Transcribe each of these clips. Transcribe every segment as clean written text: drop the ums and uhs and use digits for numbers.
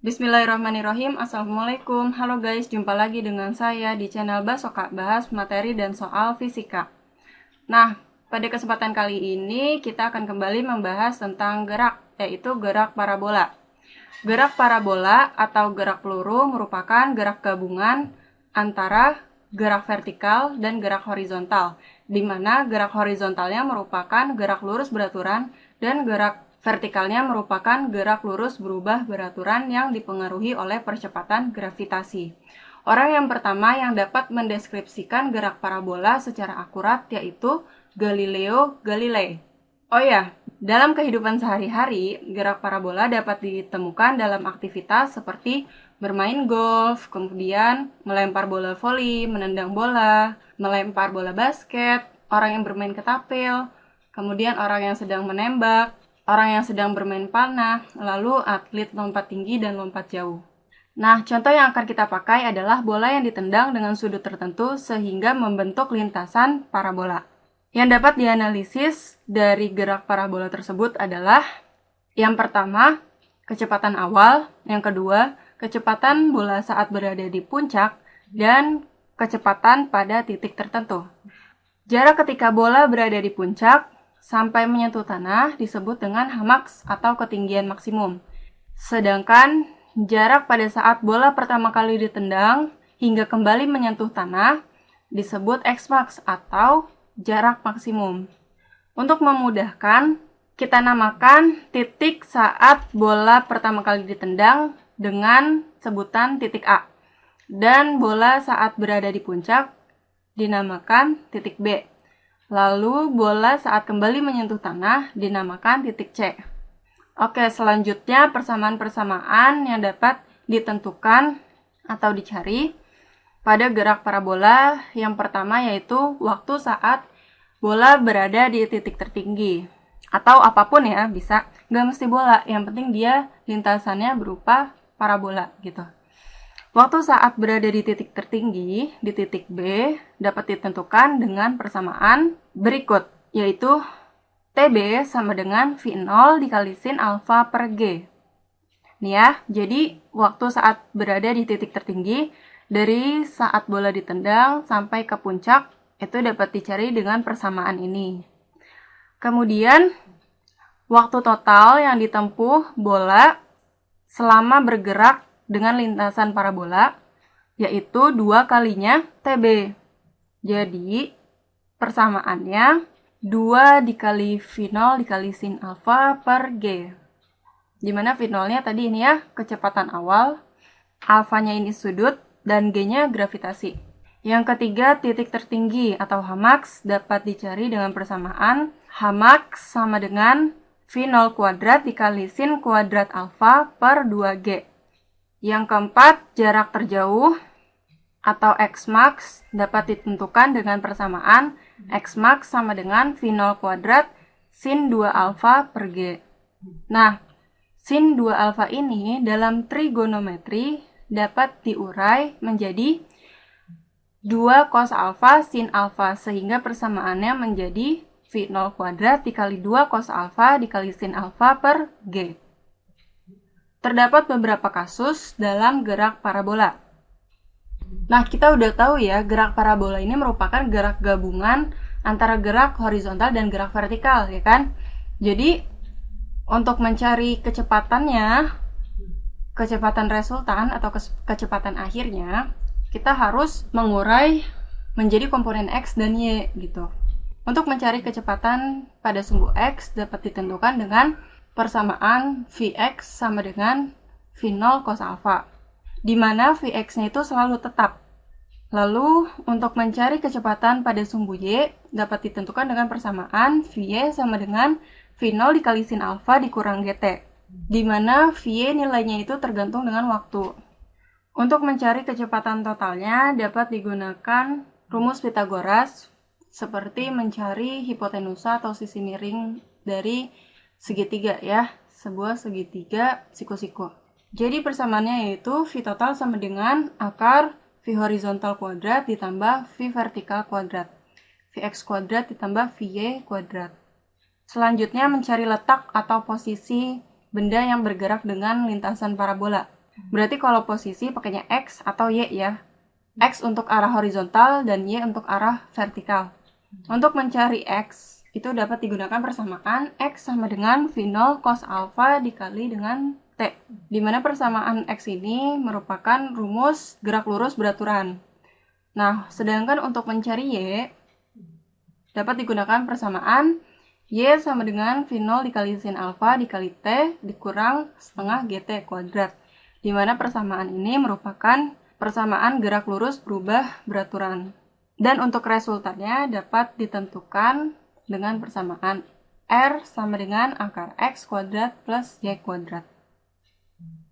Bismillahirrahmanirrahim. Assalamualaikum. Halo guys, jumpa lagi dengan saya di channel Basoka, bahas materi dan soal fisika. Nah, pada kesempatan kali ini kita akan kembali membahas tentang gerak, yaitu gerak parabola. Gerak parabola atau gerak peluru merupakan gerak gabungan antara gerak vertikal dan gerak horizontal, di mana gerak horizontalnya merupakan gerak lurus beraturan dan gerak vertikalnya merupakan gerak lurus berubah beraturan yang dipengaruhi oleh percepatan gravitasi. Orang yang pertama yang dapat mendeskripsikan gerak parabola secara akurat yaitu Galileo Galilei. Oh ya, dalam kehidupan sehari-hari, gerak parabola dapat ditemukan dalam aktivitas seperti bermain golf, kemudian melempar bola voli, menendang bola, melempar bola basket, orang yang bermain ketapel, kemudian orang yang sedang menembak, orang yang sedang bermain panah, lalu atlet lompat tinggi dan lompat jauh. Nah, contoh yang akan kita pakai adalah bola yang ditendang dengan sudut tertentu sehingga membentuk lintasan parabola. Yang dapat dianalisis dari gerak parabola tersebut adalah yang pertama, kecepatan awal, yang kedua, kecepatan bola saat berada di puncak, dan kecepatan pada titik tertentu. Jarak ketika bola berada di puncak sampai menyentuh tanah disebut dengan hamaks atau ketinggian maksimum. Sedangkan jarak pada saat bola pertama kali ditendang hingga kembali menyentuh tanah disebut Xmax atau jarak maksimum. Untuk memudahkan, kita namakan titik saat bola pertama kali ditendang dengan sebutan titik A. Dan bola saat berada di puncak dinamakan titik B. Lalu bola saat kembali menyentuh tanah dinamakan titik C. Oke, selanjutnya persamaan-persamaan yang dapat ditentukan atau dicari pada gerak parabola yang pertama yaitu waktu saat bola berada di titik tertinggi. Atau apapun ya, bisa. Nggak mesti bola, yang penting dia lintasannya berupa parabola gitu. Waktu saat berada di titik tertinggi, di titik B, dapat ditentukan dengan persamaan berikut, yaitu TB sama dengan V0 dikali sin alfa per G. Nih ya, jadi waktu saat berada di titik tertinggi, dari saat bola ditendang sampai ke puncak, itu dapat dicari dengan persamaan ini. Kemudian, waktu total yang ditempuh bola selama bergerak dengan lintasan parabola, yaitu 2 kalinya TB. Jadi, persamaannya 2 dikali V0 dikali sin alfa per G. Dimana V0-nya tadi ini ya, kecepatan awal, alfanya ini sudut, dan G-nya gravitasi. Yang ketiga, titik tertinggi atau hamaks dapat dicari dengan persamaan hamaks sama dengan V0 kuadrat dikali sin kuadrat alfa per 2G. Yang keempat, jarak terjauh atau Xmax dapat ditentukan dengan persamaan Xmax sama dengan V0 kuadrat sin 2 alfa per G. Nah, sin 2 alfa ini dalam trigonometri dapat diurai menjadi 2 cos alfa sin alfa sehingga persamaannya menjadi V0 kuadrat dikali 2 cos alfa dikali sin alfa per G. Terdapat beberapa kasus dalam gerak parabola. Nah, kita udah tahu ya, gerak parabola ini merupakan gerak gabungan antara gerak horizontal dan gerak vertikal, ya kan? Jadi, untuk mencari kecepatannya, kecepatan resultan atau kecepatan akhirnya, kita harus mengurai menjadi komponen X dan Y gitu. Untuk mencari kecepatan pada sumbu X dapat ditentukan dengan persamaan Vx sama dengan V0 cos alfa, di mana Vx-nya itu selalu tetap. Lalu, untuk mencari kecepatan pada sumbu Y dapat ditentukan dengan persamaan Vy sama dengan V0 dikali sin alfa dikurang Gt, di mana Vy nilainya itu tergantung dengan waktu. Untuk mencari kecepatan totalnya dapat digunakan rumus Pythagoras seperti mencari hipotenusa atau sisi miring dari segitiga ya, sebuah segitiga siku-siku. Jadi persamaannya yaitu V total sama dengan akar V horizontal kuadrat ditambah V vertikal kuadrat. Vx kuadrat ditambah Vy kuadrat. Selanjutnya mencari letak atau posisi benda yang bergerak dengan lintasan parabola. Berarti kalau posisi pakainya X atau Y ya. X untuk arah horizontal dan Y untuk arah vertikal. Untuk mencari X, itu dapat digunakan persamaan X sama dengan V0 cos alpha dikali dengan T. Di mana persamaan X ini merupakan rumus gerak lurus beraturan. Nah, sedangkan untuk mencari Y, dapat digunakan persamaan Y sama dengan V0 dikali sin alpha dikali T dikurang setengah GT kuadrat. Di mana persamaan ini merupakan persamaan gerak lurus berubah beraturan. Dan untuk resultannya dapat ditentukan dengan persamaan R sama dengan akar X kuadrat plus Y kuadrat.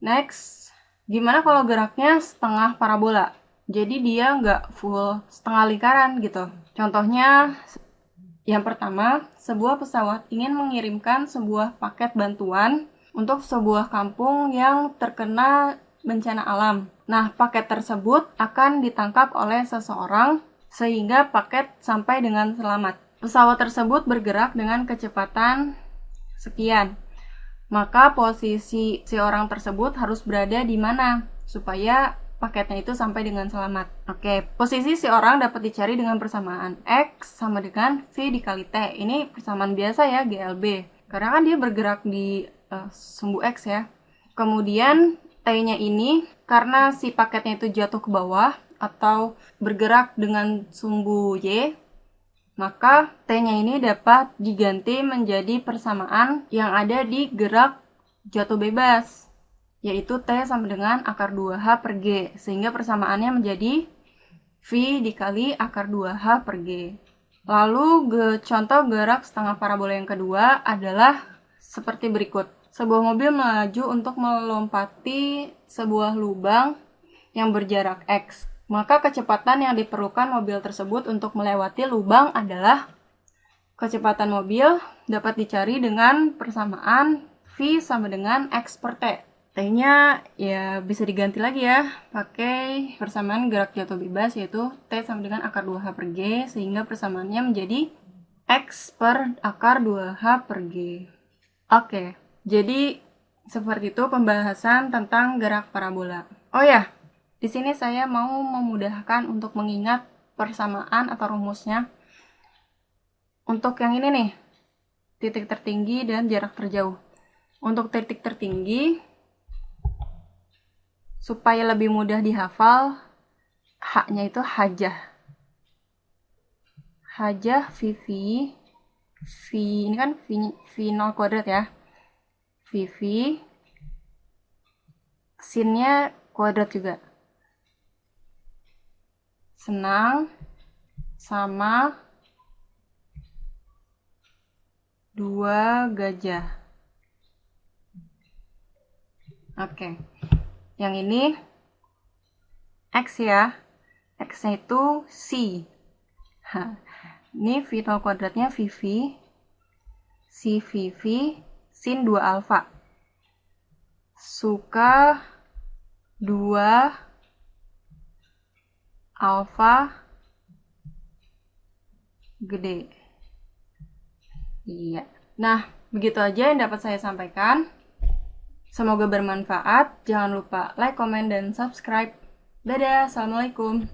Next, gimana kalau geraknya setengah parabola? Jadi dia nggak full setengah lingkaran gitu. Contohnya, yang pertama, sebuah pesawat ingin mengirimkan sebuah paket bantuan untuk sebuah kampung yang terkena bencana alam. Nah, paket tersebut akan ditangkap oleh seseorang sehingga paket sampai dengan selamat. Pesawat tersebut bergerak dengan kecepatan sekian. Maka posisi si orang tersebut harus berada di mana supaya paketnya itu sampai dengan selamat. Oke, posisi si orang dapat dicari dengan persamaan X sama dengan V dikali T. Ini persamaan biasa ya, GLB. Karena kan dia bergerak di sumbu X ya. Kemudian T-nya ini karena si paketnya itu jatuh ke bawah atau bergerak dengan sumbu Y, maka T-nya ini dapat diganti menjadi persamaan yang ada di gerak jatuh bebas, yaitu T sama dengan akar 2H per G, sehingga persamaannya menjadi V dikali akar 2H per G. Lalu contoh gerak setengah parabola yang kedua adalah seperti berikut. Sebuah mobil melaju untuk melompati sebuah lubang yang berjarak X. Maka kecepatan yang diperlukan mobil tersebut untuk melewati lubang adalah kecepatan mobil dapat dicari dengan persamaan V sama dengan X per T. T-nya ya bisa diganti lagi ya, pakai persamaan gerak jatuh bebas yaitu T sama dengan akar 2H per G, sehingga persamaannya menjadi X per akar 2H per G. Oke, jadi seperti itu pembahasan tentang gerak parabola. Oh ya, di sini saya mau memudahkan untuk mengingat persamaan atau rumusnya. Untuk yang ini nih, titik tertinggi dan jarak terjauh. Untuk titik tertinggi, supaya lebih mudah dihafal, H-nya itu hajah. Hajah VV, V ini kan V0 kuadrat ya. VV, sinnya kuadrat juga. Senang sama 2 gajah. Oke. Yang ini X ya. X-nya itu C. Ini V0 kuadratnya VV. C VV sin 2 alfa. Suka 2 alfa gede. Iya. Nah, begitu aja yang dapat saya sampaikan. Semoga bermanfaat. Jangan lupa like, comment, dan subscribe. Dadah, assalamualaikum.